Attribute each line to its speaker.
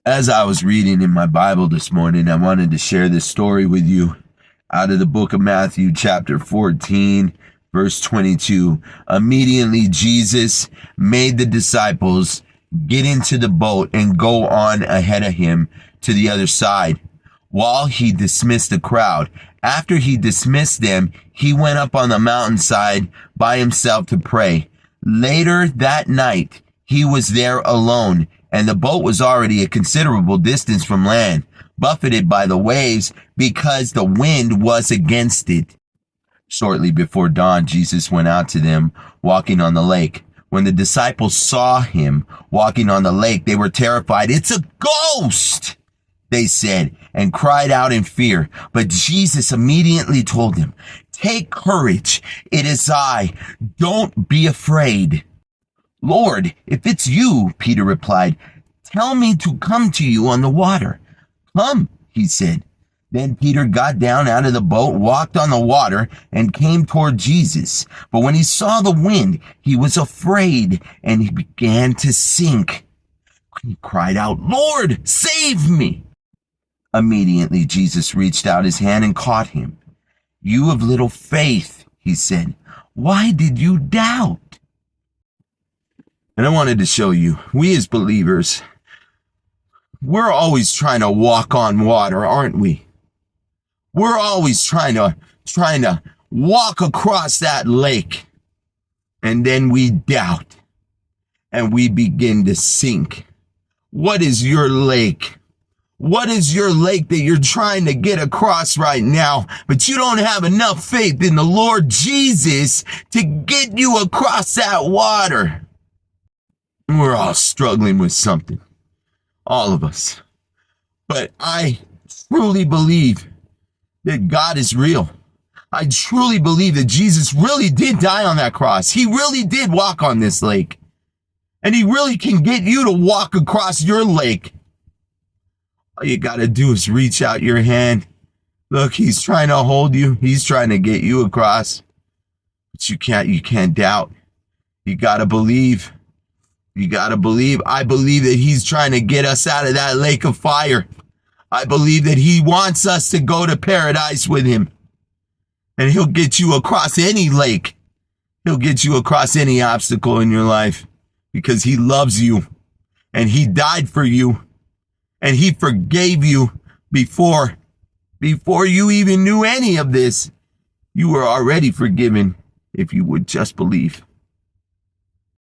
Speaker 1: As I was reading in my Bible this morning, I wanted to share this story with you out of the book of Matthew, chapter 14, verse 22. Immediately, Jesus made the disciples get into the boat and go on ahead of him to the other side while he dismissed the crowd. After he dismissed them, he went up on the mountainside by himself to pray. Later that night, he was there alone, and the boat was already a considerable distance from land, buffeted by the waves because the wind was against it. Shortly before dawn, Jesus went out to them walking on the lake. When the disciples saw him walking on the lake, they were terrified. "It's a ghost!" they said, and cried out in fear. But Jesus immediately told them, "Take courage. It is I. Don't be afraid." "Lord, if it's you," Peter replied, "tell me to come to you on the water." "Come," he said. Then Peter got down out of the boat, walked on the water, and came toward Jesus. But when he saw the wind, he was afraid, and he began to sink. He cried out, "Lord, save me!" Immediately Jesus reached out his hand and caught him. "You of little faith," he said, "why did you doubt?" And I wanted to show you, we as believers, we're always trying to walk on water, aren't we? We're always trying to walk across that lake. And then we doubt and we begin to sink. What is your lake? What is your lake that you're trying to get across right now, but you don't have enough faith in the Lord Jesus to get you across that water? We're all struggling with something. All of us. But I truly believe that God is real. I truly believe that Jesus really did die on that cross. He really did walk on this lake. And he really can get you to walk across your lake. All you got to do is reach out your hand. Look, he's trying to hold you. He's trying to get you across. But you can't doubt. You got to believe. You got to believe. I believe that he's trying to get us out of that lake of fire. I believe that he wants us to go to paradise with him. And he'll get you across any lake. He'll get you across any obstacle in your life because he loves you and he died for you and he forgave you before you even knew any of this. You were already forgiven if you would just believe.